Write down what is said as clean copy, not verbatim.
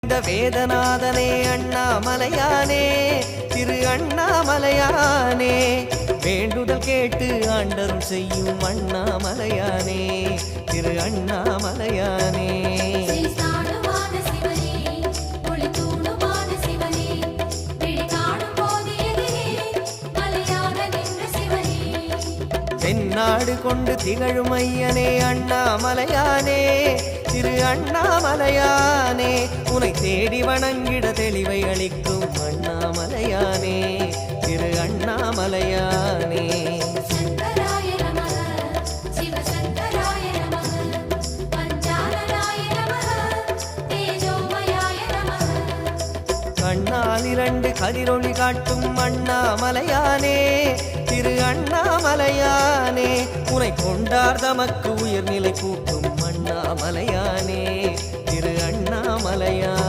இந்த வேதநாதனே அண்ணாமலையானே திரு அண்ணாமலையானே வேண்டுதல் கேட்டு ஆண்டரும் செய்யும் அண்ணாமலையானே திரு அண்ணாமலையானே தென்னாடு கொண்டு திகழும் ஐயனே அண்ணாமலையானே திரு அண்ணாமலையானே உனை தேடி வணங்கிட தெளிவை அளிக்கும் அண்ணாமலையானே திரு அண்ணாமலையானே கண்ணால் இரண்டு கதிரொளி காட்டும் அண்ணாமலையானே திரு அண்ணாமலையானே உனை கொண்டார் தமக்கு உயர்நிலை கூட்டும் அண்ணாமலையானே திரு அண்ணாமலையானே